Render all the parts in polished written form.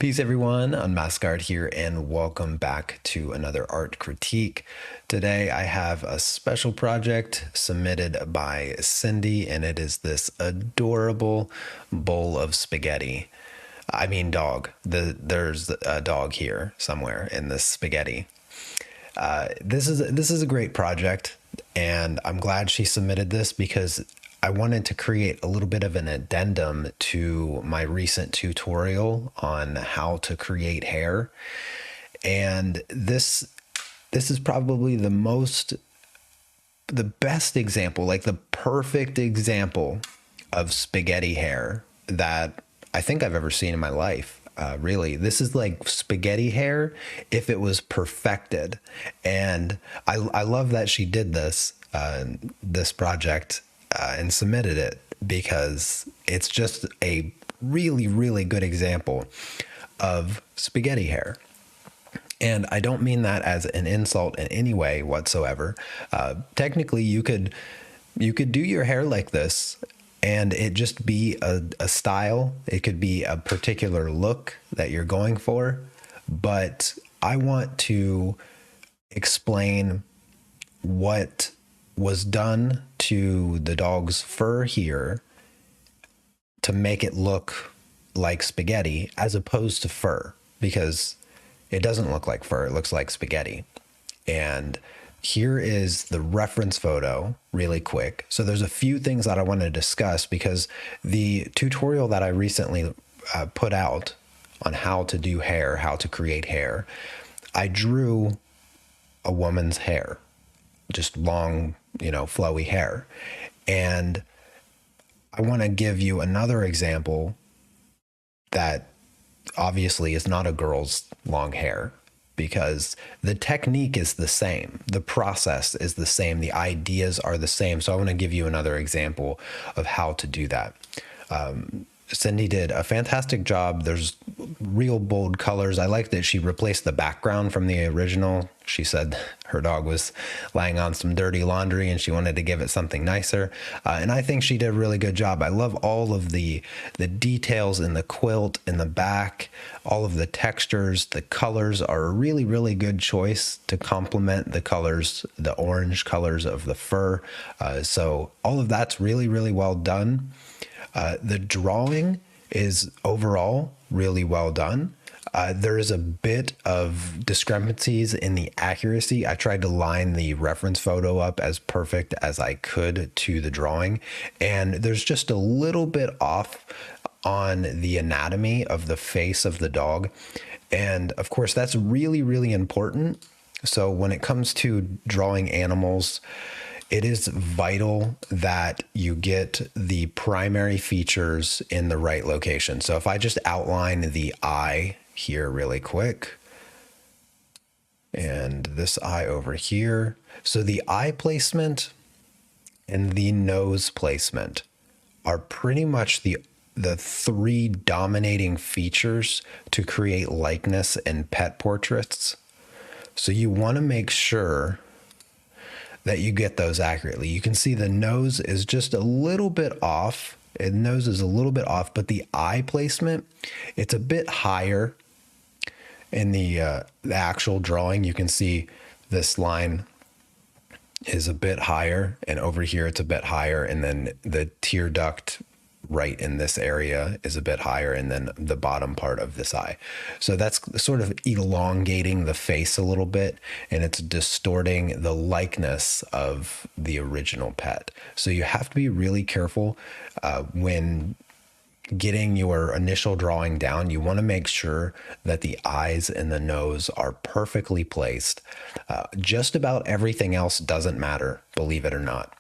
Peace, everyone. Unmasked here, and welcome back to another art critique. Today, I have a special project submitted by Cindy, and it is this adorable bowl of spaghetti. I mean, dog. There's a dog here somewhere in this spaghetti. This is a great project, and I'm glad she submitted this because I wanted to create a little bit of an addendum to my recent tutorial on how to create hair. And this is probably the best example, like the perfect example of spaghetti hair that I think I've ever seen in my life. Really, this is like spaghetti hair if it was perfected. And I love that she did this project and submitted it because it's just a really, really good example of spaghetti hair. And I don't mean that as an insult in any way whatsoever. Technically, you could do your hair like this and it just be a style. It could be a particular look that you're going for. But I want to explain what was done to the dog's fur here to make it look like spaghetti as opposed to fur, because it doesn't look like fur, it looks like spaghetti. And here is the reference photo really quick. So there's a few things that I want to discuss because the tutorial that I recently put out on how to do hair, how to create hair, I drew a woman's hair, just long, flowy hair. And I want to give you another example that obviously is not a girl's long hair, because the technique is the same. The process is the same. The ideas are the same. So I want to give you another example of how to do that. Cindy did a fantastic job. There's real bold colors. I like that she replaced the background from the original. She said her dog was lying on some dirty laundry and she wanted to give it something nicer. And I think she did a really good job. I love all of the details in the quilt, in the back, all of the textures. The colors are a really, really good choice to complement the colors, the orange colors of the fur. So all of that's really, really well done. The drawing is overall really well done. There is a bit of discrepancies in the accuracy. I tried to line the reference photo up as perfect as I could to the drawing, and there's just a little bit off on the anatomy of the face of the dog. And of course, that's really, really important. So when it comes to drawing animals, it is vital that you get the primary features in the right location. So if I just outline the eye here really quick, and this eye over here. So the eye placement and the nose placement are pretty much the three dominating features to create likeness in pet portraits. So you want to make sure that you get those accurately. You can see the nose is just a little bit off. The nose is a little bit off, but the eye placement, it's a bit higher in the actual drawing. You can see this line is a bit higher, and over here it's a bit higher, and then the tear duct right in this area is a bit higher, and then the bottom part of this eye. So that's sort of elongating the face a little bit, and it's distorting the likeness of the original pet. So you have to be really careful when getting your initial drawing down. You want to make sure that the eyes and the nose are perfectly placed. Just about everything else doesn't matter, believe it or not.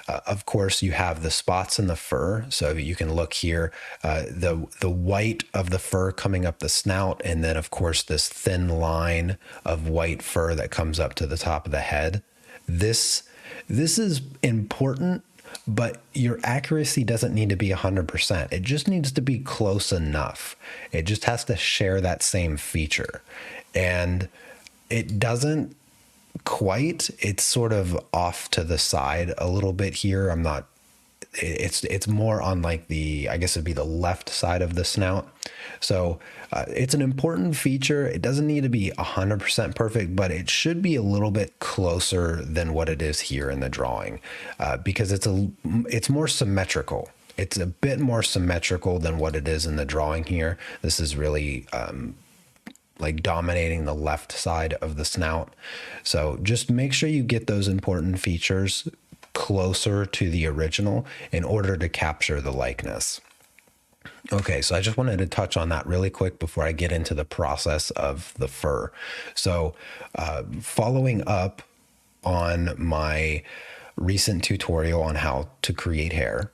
Of course, you have the spots in the fur. So you can look here, the white of the fur coming up the snout, and then of course this thin line of white fur that comes up to the top of the head. This is important, but your accuracy doesn't need to be 100%. It just needs to be close enough. It just has to share that same feature. And it doesn't quite, it's sort of off to the side a little bit here. I'm not it's more on like the, I guess it'd be the left side of the snout. So it's an important feature. It doesn't need to be 100% perfect, but it should be a little bit closer than what it is here in the drawing, because it's more symmetrical. It's a bit more symmetrical than what it is in the drawing here. This is really like dominating the left side of the snout. So just make sure you get those important features closer to the original in order to capture the likeness. Okay, so I just wanted to touch on that really quick before I get into the process of the fur. So following up on my recent tutorial on how to create hair,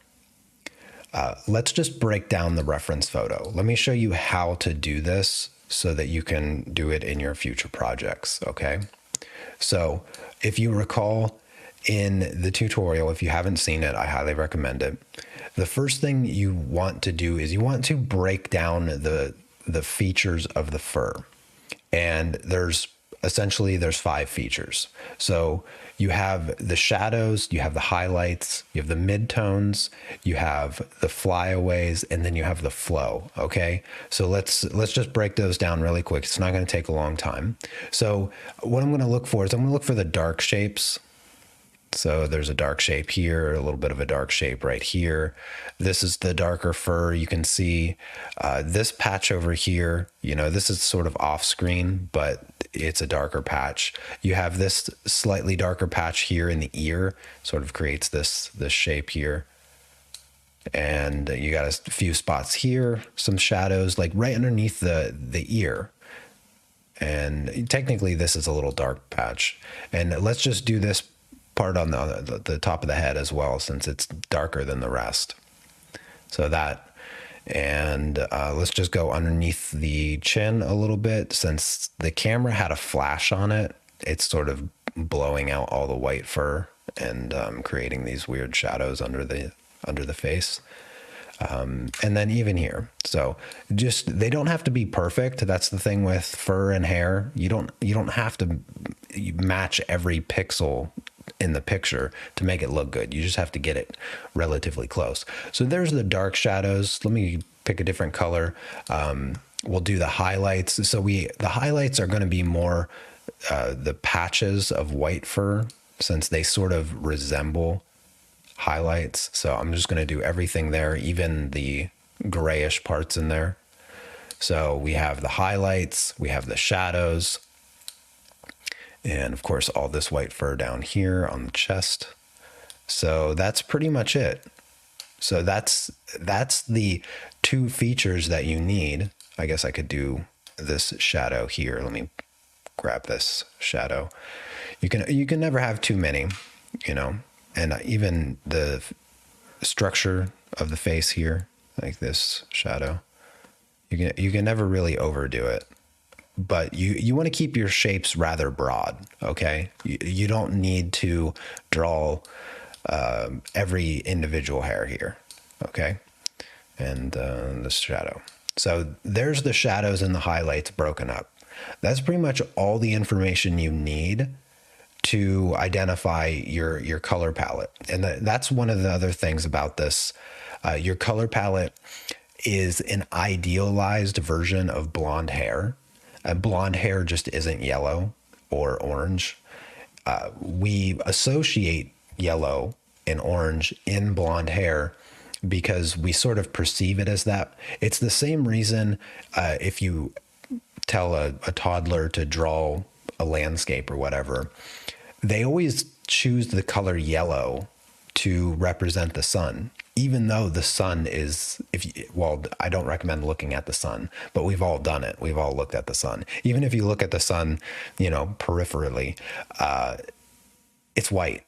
let's just break down the reference photo. Let me show you how to do this so that you can do it in your future projects, okay? So if you recall in the tutorial, if you haven't seen it, I highly recommend it. The first thing you want to do is you want to break down the features of the fur. And there's 5 features. So you have the shadows, you have the highlights, you have the midtones, you have the flyaways, and then you have the flow. Okay, so let's just break those down really quick. It's not going to take a long time. So what I'm going to look for is I'm going to look for the dark shapes. So there's a dark shape here, a little bit of a dark shape right here. This is the darker fur. You can see this patch over here, you know, this is sort of off screen, but it's a darker patch. You have this slightly darker patch here in the ear, sort of creates this shape here. And you got a few spots here, some shadows like right underneath the ear. And technically this is a little dark patch. And let's just do this part on the top of the head as well, since it's darker than the rest. So that, and let's just go underneath the chin a little bit. Since the camera had a flash on it, it's sort of blowing out all the white fur and creating these weird shadows under the face. And then even here. So just, they don't have to be perfect. That's the thing with fur and hair. You don't have to match every pixel in the picture to make it look good. You just have to get it relatively close. So there's the dark shadows. Let me pick a different color. We'll do the highlights. So the highlights are going to be more the patches of white fur, since they sort of resemble highlights. So I'm just going to do everything there, even the grayish parts in there. So we have the highlights, we have the shadows, and of course all this white fur down here on the chest. So that's pretty much it. So that's the 2 features that you need. I guess I could do this shadow here. Let me grab this shadow. You can never have too many, you know. And even the structure of the face here, like this shadow, you can never really overdo it. But you want to keep your shapes rather broad, okay? You don't need to draw every individual hair here, okay? And the shadow. So there's the shadows and the highlights broken up. That's pretty much all the information you need to identify your color palette. And that's one of the other things about this. Your color palette is an idealized version of blonde hair. Blonde hair just isn't yellow or orange. We associate yellow and orange in blonde hair because we sort of perceive it as that. It's the same reason if you tell a toddler to draw a landscape or whatever, they always choose the color yellow to represent the sun, even though the sun is, well, I don't recommend looking at the sun, but we've all done it. We've all looked at the sun. Even if you look at the sun, you know, peripherally, it's white.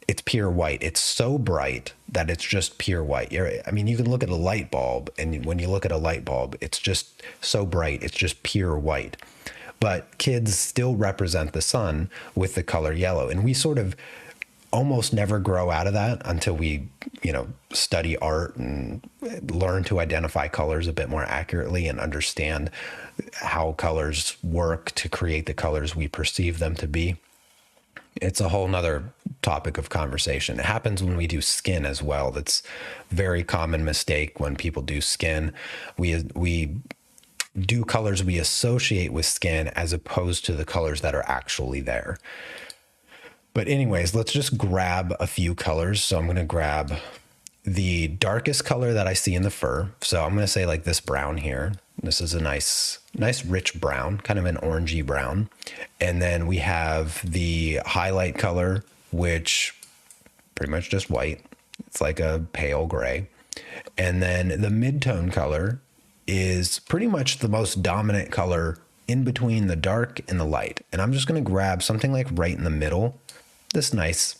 It's pure white. It's so bright that it's just pure white. I mean, you can look at a light bulb, and when you look at a light bulb, it's just so bright. It's just pure white. But kids still represent the sun with the color yellow. And we sort of almost never grow out of that until we, you know, study art and learn to identify colors a bit more accurately and understand how colors work to create the colors we perceive them to be. It's a whole nother topic of conversation. It happens when we do skin as well. That's very common mistake when people do skin. We do colors we associate with skin as opposed to the colors that are actually there. But anyways, let's just grab a few colors. So I'm going to grab the darkest color that I see in the fur. So I'm going to say like this brown here. This is a nice rich brown, kind of an orangey brown. And then we have the highlight color, which pretty much just white. It's like a pale gray. And then the mid-tone color is pretty much the most dominant color in between the dark and the light. And I'm just going to grab something like right in the middle, this nice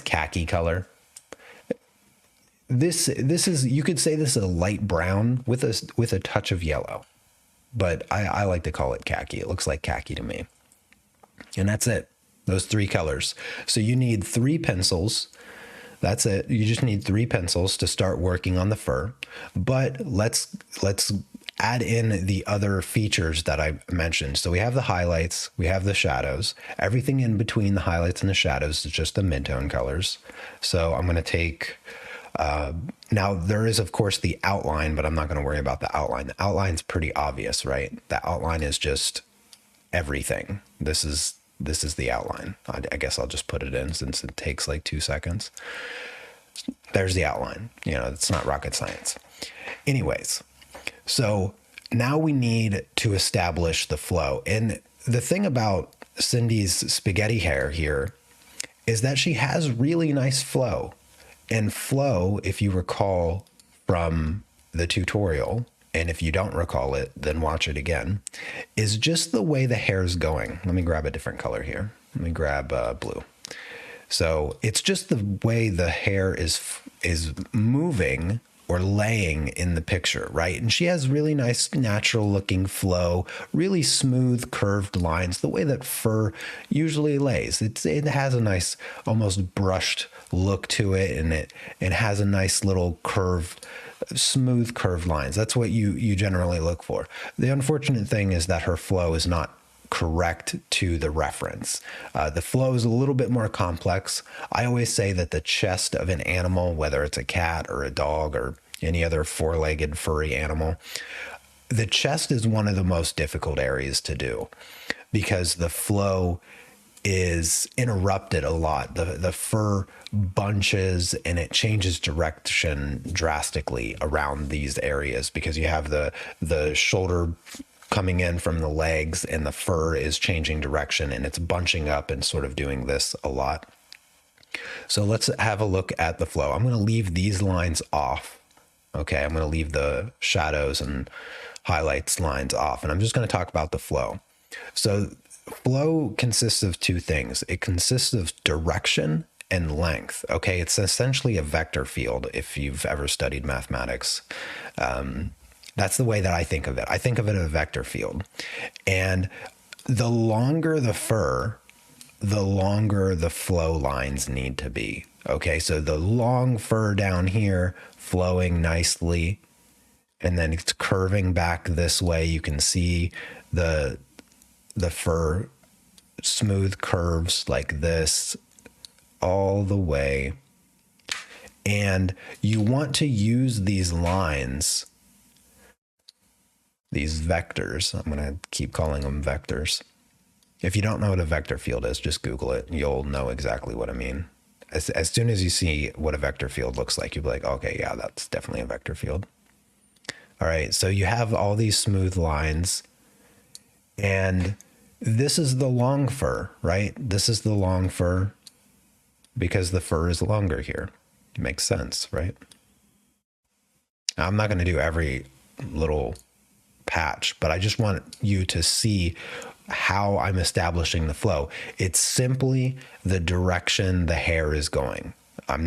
khaki color. This is, you could say this is a light brown with a touch of yellow, but I like to call it khaki. It looks like khaki to me. And that's it. Those three colors. So you need 3 pencils. That's it. You just need 3 pencils to start working on the fur. But let's add in the other features that I mentioned. So we have the highlights, we have the shadows. Everything in between the highlights and the shadows is just the mid-tone colors. So I'm going to take, now there is of course the outline, but I'm not going to worry about the outline. The outline's pretty obvious, right? The outline is just everything. This is the outline. I guess I'll just put it in since it takes like 2 seconds. There's the outline. You know, it's not rocket science. Anyways, so now we need to establish the flow. And the thing about Cindy's spaghetti hair here is that she has really nice flow. And flow, if you recall from the tutorial, and if you don't recall it, then watch it again, is just the way the hair is going. Let me grab a different color here. Let me grab blue. So it's just the way the hair is moving or laying in the picture, right? And she has really nice natural looking flow, really smooth curved lines, the way that fur usually lays. It has a nice almost brushed look to it, and it has a nice little smooth curved lines. That's what you generally look for. The unfortunate thing is that her flow is not correct to the reference. The flow is a little bit more complex. I always say that the chest of an animal, whether it's a cat or a dog or any other 4-legged furry animal, the chest is one of the most difficult areas to do because the flow is interrupted a lot. The fur bunches and it changes direction drastically around these areas because you have the shoulder coming in from the legs and the fur is changing direction and it's bunching up and sort of doing this a lot. So let's have a look at the flow. I'm going to leave these lines off. Okay, I'm going to leave the shadows and highlights lines off, and I'm just going to talk about the flow. So flow consists of 2 things. It consists of direction and length. Okay, it's essentially a vector field if you've ever studied mathematics. That's the way that I think of it. I think of it as a vector field. And the longer the fur, the longer the flow lines need to be. Okay, so the long fur down here flowing nicely, and then it's curving back this way. You can see the fur smooth curves like this all the way. And you want to use these lines, these vectors. I'm going to keep calling them vectors. If you don't know what a vector field is, just Google it. You'll know exactly what I mean. As soon as you see what a vector field looks like, you'll be like, okay, yeah, that's definitely a vector field. All right, so you have all these smooth lines, and this is the long fur, right? This is the long fur because the fur is longer here. It makes sense, right? Now, I'm not going to do every little patch, but I just want you to see how I'm establishing the flow. It's simply the direction the hair is going. I'm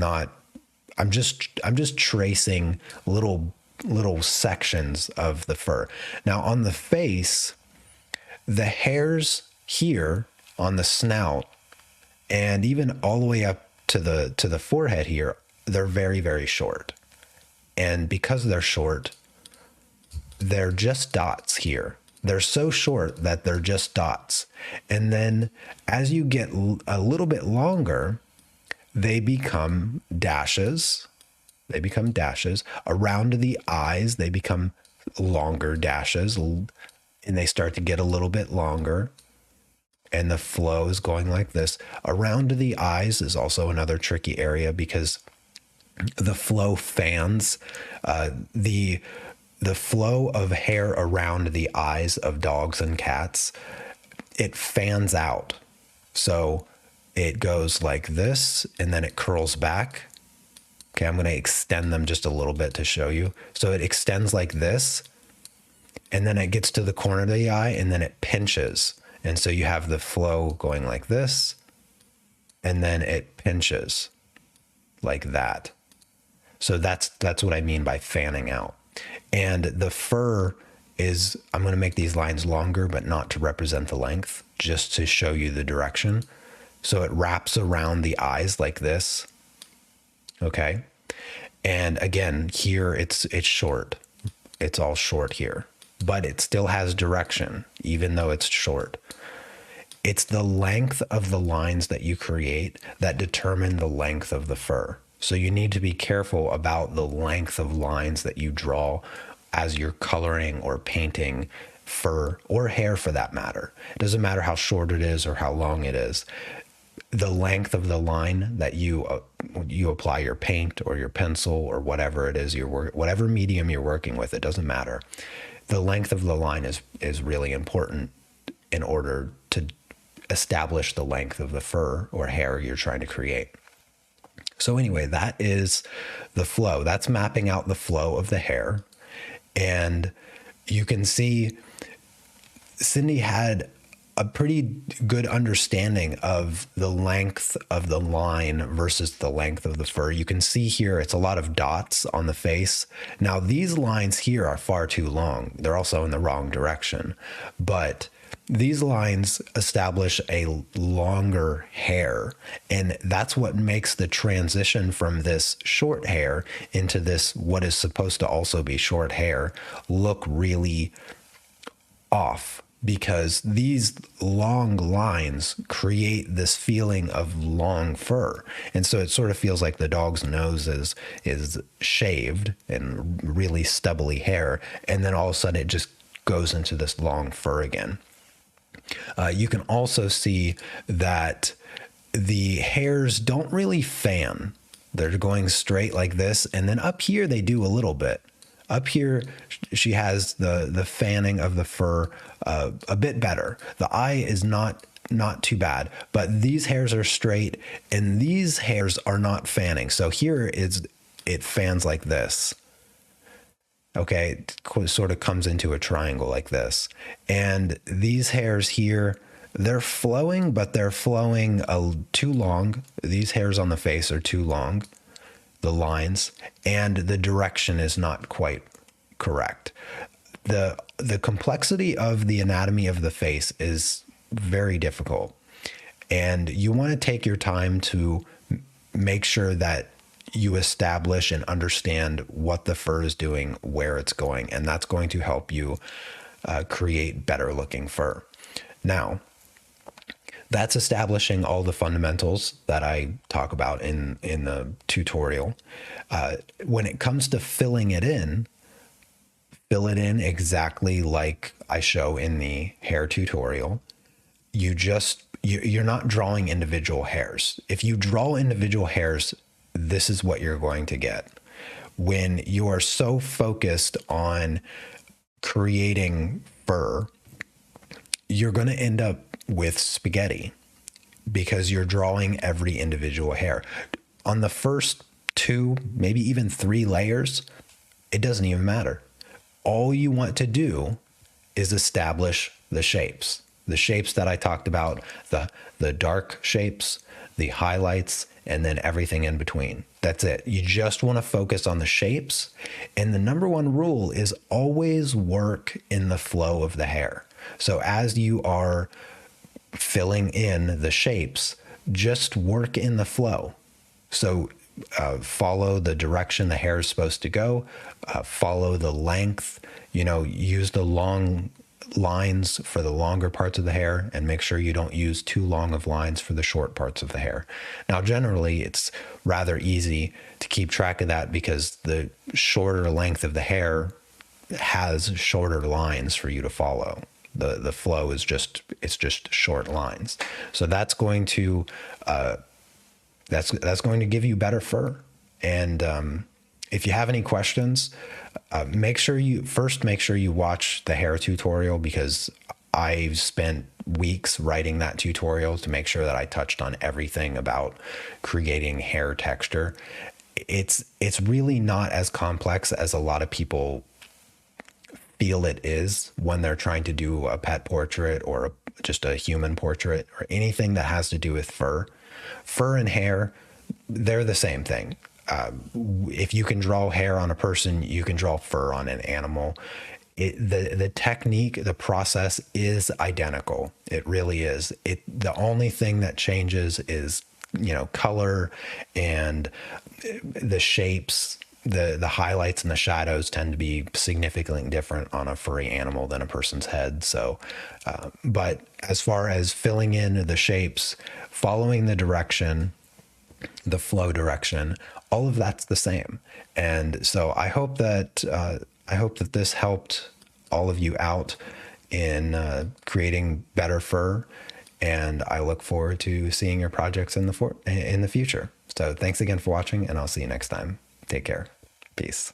just tracing little sections of the fur. Now on the face, the hairs here on the snout and even all the way up to the forehead here, they're very, very short. And because they're short, they're just dots here. They're so short that they're just dots. And then as you get a little bit longer, they become dashes. They become dashes. Around the eyes, they become longer dashes, and they start to get a little bit longer. And the flow is going like this. Around the eyes is also another tricky area because the flow fans. The flow of hair around the eyes of dogs and cats, it fans out. So it goes like this, and then it curls back. Okay, I'm going to extend them just a little bit to show you. So it extends like this, and then it gets to the corner of the eye, and then it pinches. And so you have the flow going like this, and then it pinches like that. So that's what I mean by fanning out. And the fur is, I'm going to make these lines longer, but not to represent the length, just to show you the direction. So it wraps around the eyes like this. Okay. And again, here it's short. It's all short here, but it still has direction, even though it's short. It's the length of the lines that you create that determine the length of the fur. So you need to be careful about the length of lines that you draw as you're coloring or painting fur or hair for that matter. It doesn't matter how short it is or how long it is. The length of the line that you apply your paint or your pencil or whatever it is whatever medium you're working with, it doesn't matter. The length of the line is really important in order to establish the length of the fur or hair you're trying to create. So anyway, that is the flow. That's mapping out the flow of the hair. And you can see Cindy had a pretty good understanding of the length of the line versus the length of the fur. You can see here, it's a lot of dots on the face. Now, these lines here are far too long. They're also in the wrong direction, but these lines establish a longer hair, and that's what makes the transition from this short hair into this, what is supposed to also be short hair, look really off, because these long lines create this feeling of long fur. And so it sort of feels like the dog's nose is shaved and really stubbly hair, and then all of a sudden it just goes into this long fur again. You can also see that the hairs don't really fan. They're going straight like this. And then up here, they do a little bit. Up here, she has the fanning of the fur a bit better. The eye is not too bad, but these hairs are straight and these hairs are not fanning. So here it fans like this. Okay, it sort of comes into a triangle like this. And these hairs here, they're flowing, but they're flowing too long. These hairs on the face are too long, the lines, and the direction is not quite correct. The complexity of the anatomy of the face is very difficult. And you want to take your time to make sure that you establish and understand what the fur is doing, where it's going, and that's going to help you create better looking fur. Now, that's establishing all the fundamentals that I talk about in the tutorial. When it comes to filling it in, fill it in exactly like I show in the hair tutorial. You're not drawing individual hairs. If you draw individual hairs, this is what you're going to get. When you are so focused on creating fur, you're going to end up with spaghetti because you're drawing every individual hair. On the first 2, maybe even 3 layers, it doesn't even matter. All you want to do is establish the shapes that I talked about, the dark shapes, the highlights, and then everything in between. That's it. You just want to focus on the shapes. And the number one rule is always work in the flow of the hair. So as you are filling in the shapes, just work in the flow. So follow the direction the hair is supposed to go, follow the length, use the long lines for the longer parts of the hair, and make sure you don't use too long of lines for the short parts of the hair. Now, generally, it's rather easy to keep track of that because the shorter length of the hair has shorter lines for you to follow. The flow is just short lines. So that's going to that's going to give you better fur. And if you have any questions, make sure you watch the hair tutorial, because I've spent weeks writing that tutorial to make sure that I touched on everything about creating hair texture. It's really not as complex as a lot of people feel it is when they're trying to do a pet portrait or just a human portrait or anything that has to do with fur. Fur and hair, they're the same thing. If you can draw hair on a person, you can draw fur on an animal. The technique, the process is identical. It really is. The only thing that changes is, color and the shapes. The highlights and the shadows tend to be significantly different on a furry animal than a person's head. So, but as far as filling in the shapes, following the direction, the flow direction, all of that's the same. And so I hope that this helped all of you out in creating better fur. And I look forward to seeing your projects in the future. So thanks again for watching, and I'll see you next time. Take care. Peace.